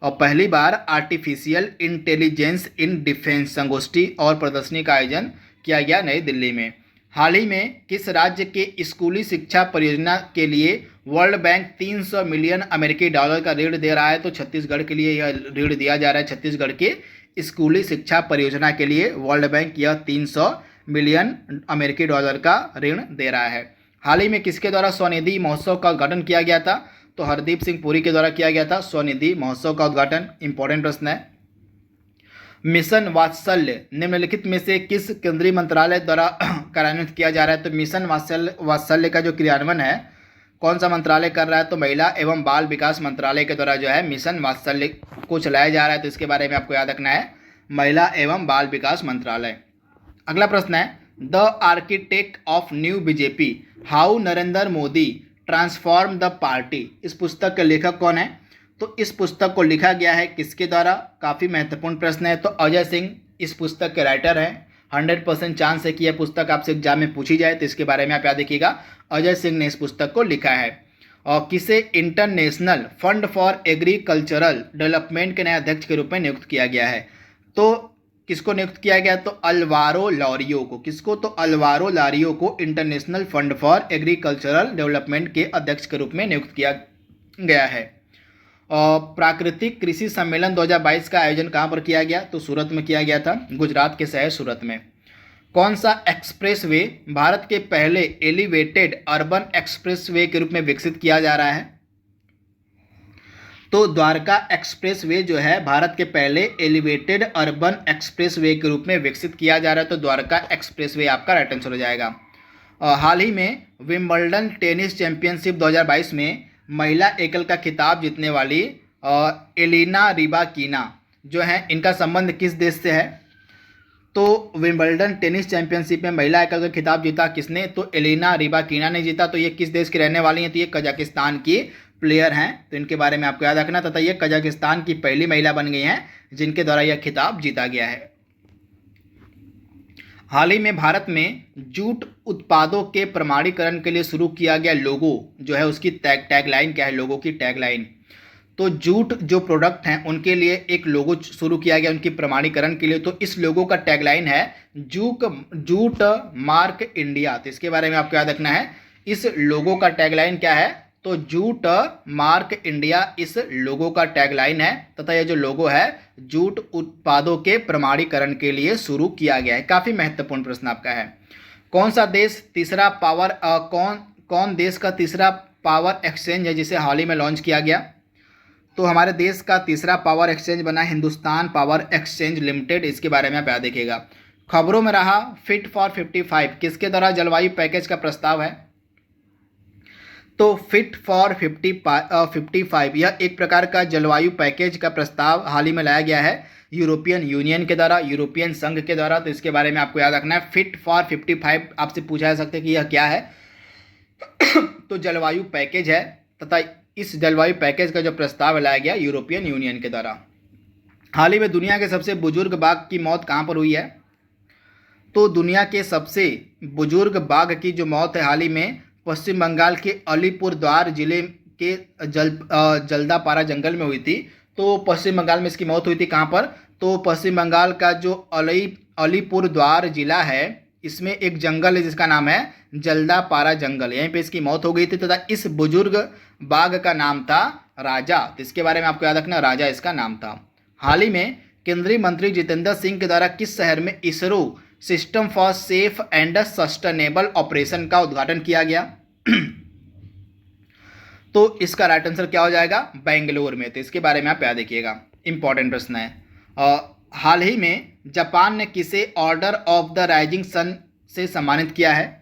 और पहली बार आर्टिफिशियल इंटेलिजेंस इन डिफेंस संगोष्ठी और प्रदर्शनी का आयोजन किया गया नई दिल्ली में। हाल ही में किस राज्य के स्कूली शिक्षा परियोजना के लिए वर्ल्ड बैंक 300 मिलियन अमेरिकी डॉलर का ऋण दे रहा है? तो छत्तीसगढ़ के लिए यह ऋण दिया जा रहा है। छत्तीसगढ़ के स्कूली शिक्षा परियोजना के लिए वर्ल्ड बैंक यह 300 मिलियन अमेरिकी डॉलर का ऋण दे रहा है। हाल ही में किसके द्वारा स्वनिधि महोत्सव का उद्घाटन किया गया था? तो हरदीप सिंह पुरी के द्वारा किया गया था स्वनिधि महोत्सव का उद्घाटन। इंपॉर्टेंट प्रश्न है। मिशन वात्सल्य निम्नलिखित में से किस केंद्रीय मंत्रालय द्वारा कार्यान्वित किया जा रहा है? तो मिशन वात्सल्य का जो क्रियान्वयन है कौन सा मंत्रालय कर रहा है? तो महिला एवं बाल विकास मंत्रालय के द्वारा जो है मिशन वात्सल्य को चलाया जा रहा है। तो इसके बारे में आपको याद रखना है, महिला एवं बाल विकास मंत्रालय। अगला प्रश्न है, the architect of new BJP how Narendra Modi transform the party, इस पुस्तक के लेखक कौन है? तो इस पुस्तक को लिखा गया है किसके द्वारा? काफ़ी महत्वपूर्ण प्रश्न है। तो अजय सिंह इस पुस्तक के राइटर हैं। 100% चांस है कि यह पुस्तक आपसे एग्जाम में पूछी जाए, तो इसके बारे में आप याद रखिएगा, अजय सिंह ने इस पुस्तक को लिखा है। और किसे international fund for agricultural development के नए अध्यक्ष के रूप में नियुक्त किया गया है? तो किसको नियुक्त किया गया? तो अल्वारो लॉरियो को। किसको? तो अल्वारो लॉरियो को international fund for agricultural development के अध्यक्ष के रूप में नियुक्त किया गया है। और प्राकृतिक कृषि सम्मेलन 2022 का आयोजन कहाँ पर किया गया? तो सूरत में किया गया था, गुजरात के शहर सूरत में। कौन सा एक्सप्रेसवे भारत के पहले एलिवेटेड अर्बन एक्सप्रेसवे के रूप में विकसित किया जा रहा है? तो द्वारका एक्सप्रेसवे जो है भारत के पहले एलिवेटेड अर्बन एक्सप्रेसवे के रूप में विकसित किया जा रहा है। तो द्वारका एक्सप्रेसवे आपका राइट आंसर हो जाएगा। हाल ही में विंबलडन टेनिस चैंपियनशिप 2022 में महिला एकल का खिताब जीतने वाली एलिना रिबाकिना जो है, इनका संबंध किस देश से है? तो विंबलडन टेनिस चैंपियनशिप में महिला एकल का खिताब जीता किसने? तो एलिना रिबाकिना ने जीता। तो ये किस देश की रहने वाली हैं? तो ये कजाकिस्तान की प्लेयर हैं, तो इनके बारे में आपको याद रखना। तथा ये कजाकिस्तान की पहली महिला बन गई हैं जिनके द्वारा यह खिताब जीता गया है। हाल ही में भारत में जूट उत्पादों के प्रमाणीकरण के लिए शुरू किया गया लोगो जो है उसकी टैगलाइन क्या है? लोगो की टैगलाइन। तो जूट जो प्रोडक्ट हैं उनके लिए एक लोगो शुरू किया गया उनकी प्रमाणीकरण के लिए। तो इस लोगो का टैगलाइन है जूट मार्क इंडिया। तो इसके बारे में आपको याद रखना है, इस लोगो का टैगलाइन क्या है? तो जूट मार्क इंडिया इस लोगो का टैगलाइन है। तथा यह जो लोगो है जूट उत्पादों के प्रमाणीकरण के लिए शुरू किया गया है। काफी महत्वपूर्ण प्रश्न आपका है। कौन सा देश तीसरा पावर कौन देश का तीसरा पावर एक्सचेंज है जिसे हाल ही में लॉन्च किया गया? तो हमारे देश का तीसरा पावर एक्सचेंज बना हिंदुस्तान पावर एक्सचेंज लिमिटेड। इसके बारे में आप याद रखिएगा। खबरों में रहा फिट फॉर 55 किसके द्वारा जलवायु पैकेज का प्रस्ताव है? तो फिट फॉर 55 यह एक प्रकार का जलवायु पैकेज का प्रस्ताव हाल ही में लाया गया है यूरोपियन यूनियन के द्वारा, यूरोपियन संघ के द्वारा। तो इसके बारे में आपको याद रखना है। फिट फॉर 55 आपसे पूछा जा सकता है कि यह क्या है? तो जलवायु पैकेज है तथा इस जलवायु पैकेज का जो प्रस्ताव लाया गया यूरोपियन यूनियन के द्वारा। हाल ही में दुनिया के सबसे बुजुर्ग बाघ की मौत कहाँ पर हुई है? तो दुनिया के सबसे बुजुर्ग बाघ की जो मौत है हाल ही में पश्चिम बंगाल के अलीपुरद्वार जिले के जल्दापारा जंगल में हुई थी। तो पश्चिम बंगाल में इसकी मौत हुई थी। कहाँ पर? तो पश्चिम बंगाल का जो अलीपुरद्वार जिला है इसमें एक जंगल है जिसका नाम है जल्दापारा जंगल, यहीं पे इसकी मौत हो गई थी। तथा इस बुजुर्ग बाघ का नाम था राजा। तो इसके बारे में आपको याद रखना, राजा इसका नाम था। हाल ही में केंद्रीय मंत्री जितेंद्र सिंह के द्वारा किस शहर में ISRO system for safe and sustainable operation का उद्घाटन किया गया? तो इसका राइट आंसर क्या हो जाएगा? बेंगलोर में। तो इसके बारे में आप याद रखिएगा, इंपॉर्टेंट प्रश्न है। हाल ही में जापान ने किसे order of the rising sun से सम्मानित किया है?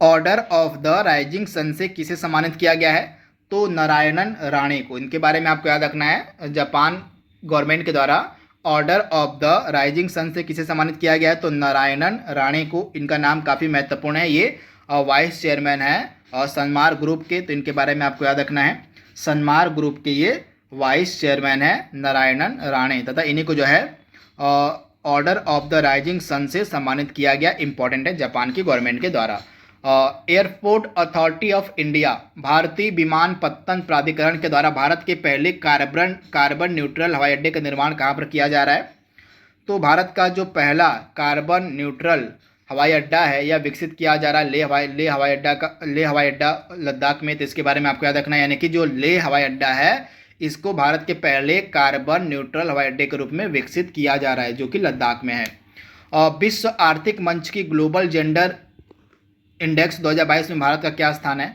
Order of the rising sun से किसे सम्मानित किया गया है? तो नारायणन राणे को। इनके बारे में आपको याद रखना है, जापान गवर्नमेंट के द्वारा order of the rising sun से किसे सम्मानित किया गया है? तो नारायणन राणे को। इनका नाम काफ़ी महत्वपूर्ण है, ये वाइस चेयरमैन है सनमार ग्रुप के। तो इनके बारे में आपको याद रखना है, सनमार ग्रुप के ये वाइस चेयरमैन है नारायणन राणे। तथा इन्हीं को जो है order of the rising sun से सम्मानित किया गया। इंपॉर्टेंट है, जापान की गवर्नमेंट के द्वारा। एयरपोर्ट अथॉरिटी ऑफ इंडिया भारतीय विमानपत्तन प्राधिकरण के द्वारा भारत के पहले कार्बन न्यूट्रल हवाई अड्डे का निर्माण कहाँ पर किया जा रहा है? तो भारत का जो पहला कार्बन न्यूट्रल हवाई अड्डा है यह विकसित किया जा रहा है लेह हवाई अड्डा लद्दाख में। तो इसके बारे में आपको याद रखना है, यानी कि जो लेह हवाई अड्डा है इसको भारत के पहले कार्बन न्यूट्रल हवाई अड्डे के रूप में विकसित किया जा रहा है जो कि लद्दाख में है। विश्व आर्थिक मंच की ग्लोबल जेंडर इंडेक्स 2022 में भारत का क्या स्थान है?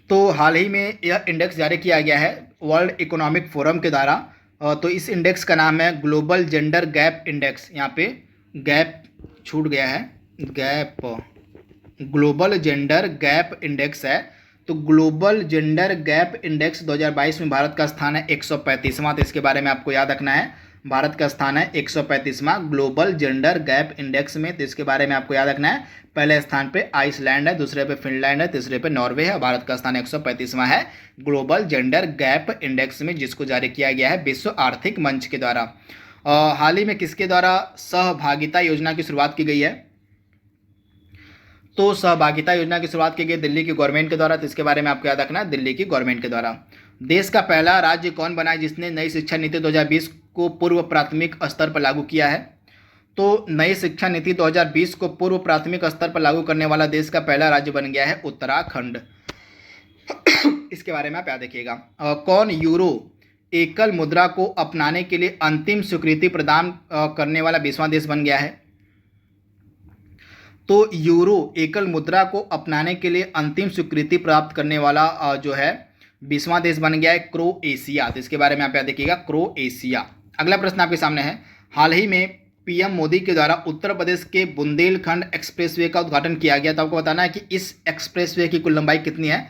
तो हाल ही में यह इंडेक्स जारी किया गया है वर्ल्ड इकोनॉमिक फोरम के द्वारा। तो इस इंडेक्स का नाम है ग्लोबल जेंडर गैप इंडेक्स। यहाँ पे गैप छूट गया है, ग्लोबल जेंडर गैप इंडेक्स है। तो ग्लोबल जेंडर गैप इंडेक्स 2022 में भारत का स्थान है 135वां। तो इसके बारे में आपको याद रखना है, भारत का स्थान है 135वां ग्लोबल जेंडर गैप इंडेक्स में। तो इसके बारे में आपको याद रखना है, पहले स्थान पे आइसलैंड है, दूसरे पे फिनलैंड है, तीसरे पे नॉर्वे है। भारत का स्थान 135वां है ग्लोबल जेंडर गैप इंडेक्स में, जिसको जारी किया गया है विश्व आर्थिक मंच के द्वारा। हाल ही में किसके द्वारा सहभागिता योजना की शुरुआत की गई है? तो सहभागिता योजना की शुरुआत की गई दिल्ली की गवर्नमेंट के द्वारा। तो इसके बारे में आपको याद रखना है, दिल्ली की गवर्नमेंट के द्वारा। देश का पहला राज्य कौन बना है जिसने नई शिक्षा नीति 2020 को पूर्व प्राथमिक स्तर पर लागू किया है? तो नई शिक्षा नीति 2020 को पूर्व प्राथमिक स्तर पर लागू करने वाला देश का पहला राज्य बन गया है उत्तराखंड। इसके बारे में आप याद रखिएगा। कौन यूरो एकल मुद्रा को अपनाने के लिए अंतिम स्वीकृति प्रदान करने वाला 20वां देश बन गया है? तो यूरो एकल मुद्रा को अपनाने के लिए अंतिम स्वीकृति प्राप्त करने वाला जो है 20वां देश बन गया है क्रोएशिया। तो इसके बारे में आप याद रखिएगा, क्रोएशिया। अगला प्रश्न आपके सामने है, हाल ही में पीएम मोदी के द्वारा उत्तर प्रदेश के बुंदेलखंड एक्सप्रेसवे का उद्घाटन किया गया। तो आपको बताना है कि इस एक्सप्रेसवे की कुल लंबाई कितनी है?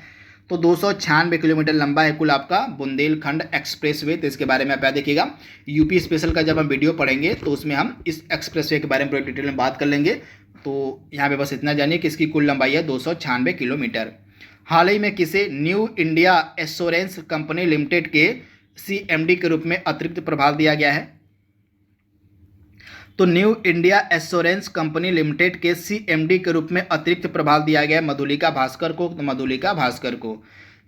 तो 296 किलोमीटर लंबा है कुल आपका बुंदेलखंड एक्सप्रेसवे। तो इसके बारे में आप याद रखिएगा, यूपी स्पेशल का जब हम वीडियो पढ़ेंगे तो उसमें हम इस एक्सप्रेसवे के बारे में पूरी डिटेल में बात कर लेंगे। तो यहाँ पे बस इतना जानिए कि इसकी कुल लंबाई है 296 किलोमीटर। हाल ही में किसे new India assurance company limited के CMD के रूप में अतिरिक्त प्रभार दिया गया है? तो new India assurance company limited के CMD के रूप में अतिरिक्त प्रभार दिया गया है मधुलिका भास्कर को। तो मधुलिका भास्कर को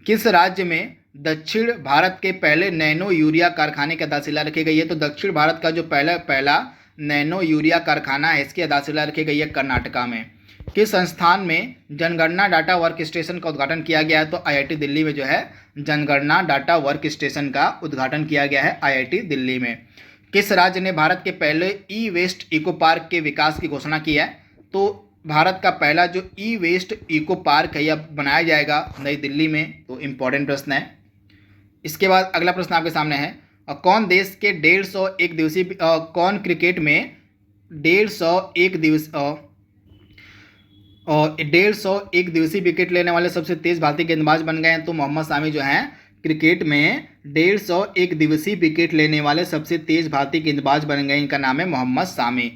किस राज्य में दक्षिण भारत के पहले नैनो यूरिया कारखाने की आधारशिला रखी गई है? तो दक्षिण भारत का जो पहला नैनो यूरिया कारखाना है इसकी आधारशिला रखी गई है कर्नाटका में। किस संस्थान में जनगणना डाटा वर्क स्टेशन का उद्घाटन किया गया है? तो IIT दिल्ली में जो है जनगणना डाटा वर्क स्टेशन का उद्घाटन किया गया है IIT दिल्ली में। किस राज्य ने भारत के पहले ई-वेस्ट इको पार्क के विकास की घोषणा की है? तो भारत का पहला जो ई-वेस्ट इको पार्क है यह बनाया जाएगा नई दिल्ली में। तो इम्पोर्टेंट प्रश्न है। इसके बाद अगला प्रश्न आपके सामने है, कौन देश के 150 दिवसीय कौन क्रिकेट में 150 दिवसीय विकेट लेने वाले सबसे तेज भारतीय गेंदबाज बन गए हैं? तो मोहम्मद शामी जो हैं क्रिकेट में 150 दिवसीय विकेट लेने वाले सबसे तेज भारतीय गेंदबाज बन गए। इनका नाम है मोहम्मद शामी।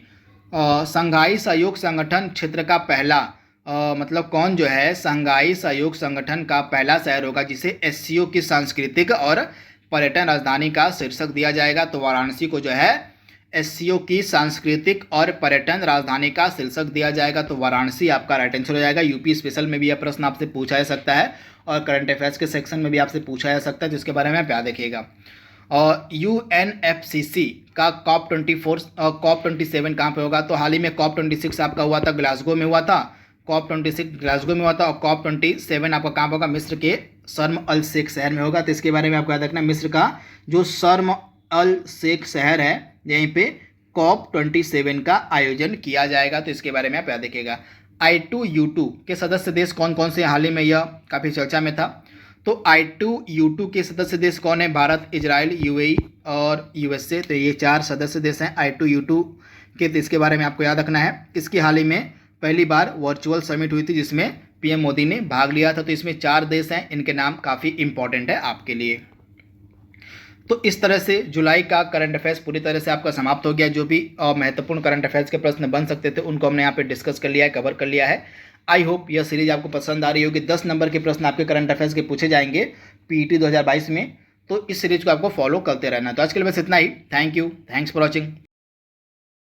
शंघाई सहयोग संगठन क्षेत्र का पहला मतलब कौन जो है शंघाई सहयोग संगठन का पहला शहर होगा जिसे SCO की सांस्कृतिक और पर्यटन राजधानी का शीर्षक दिया जाएगा? तो वाराणसी को जो है SCO की सांस्कृतिक और पर्यटन राजधानी का शीर्षक दिया जाएगा। तो वाराणसी आपका राइट आंसर हो जाएगा। यूपी स्पेशल में भी यह प्रश्न आपसे पूछा जा सकता है और करंट अफेयर्स के सेक्शन में भी आपसे पूछा जा सकता है, जिसके बारे में आप याद रखिएगा। और UNFCCC का COP27 कहाँ पे होगा? तो हाल ही में COP26 आपका हुआ था, ग्लासगो में हुआ था। COP26 ग्लासगो में हुआ था और COP27 आपका कहाँ होगा? मिस्र के शर्म अल शेख शहर में होगा। तो इसके बारे में आपको याद रखना, मिस्र का जो शर्म अल शेख शहर है यहीं पे COP27 का आयोजन किया जाएगा। तो इसके बारे में आप याद रखिएगा। I2U2 के सदस्य देश कौन कौन से? हाल ही में यह काफ़ी चर्चा में था। तो I2U2 के सदस्य देश कौन है? भारत, इजराइल, UAE और USA। तो ये 4 सदस्य देश हैं I2U2 के। तो इसके बारे में आपको याद रखना है। इसकी हाल ही में पहली बार वर्चुअल समिट हुई थी जिसमें PM मोदी ने भाग लिया था। तो इसमें 4 देश हैं, इनके नाम काफ़ी इंपॉर्टेंट है आपके लिए। तो इस तरह से जुलाई का करंट अफेयर्स पूरी तरह से आपका समाप्त हो गया। जो भी महत्वपूर्ण करंट अफेयर्स के प्रश्न बन सकते थे उनको हमने यहाँ पे डिस्कस कर लिया है, कवर कर लिया है। आई होप यह सीरीज आपको पसंद आ रही होगी। 10 नंबर के प्रश्न आपके करंट अफेयर्स के पूछे जाएंगे PET 2022 में। तो इस सीरीज को आपको फॉलो करते रहना। तो आज के लिए बस इतना ही। Thank you, thanks for watching.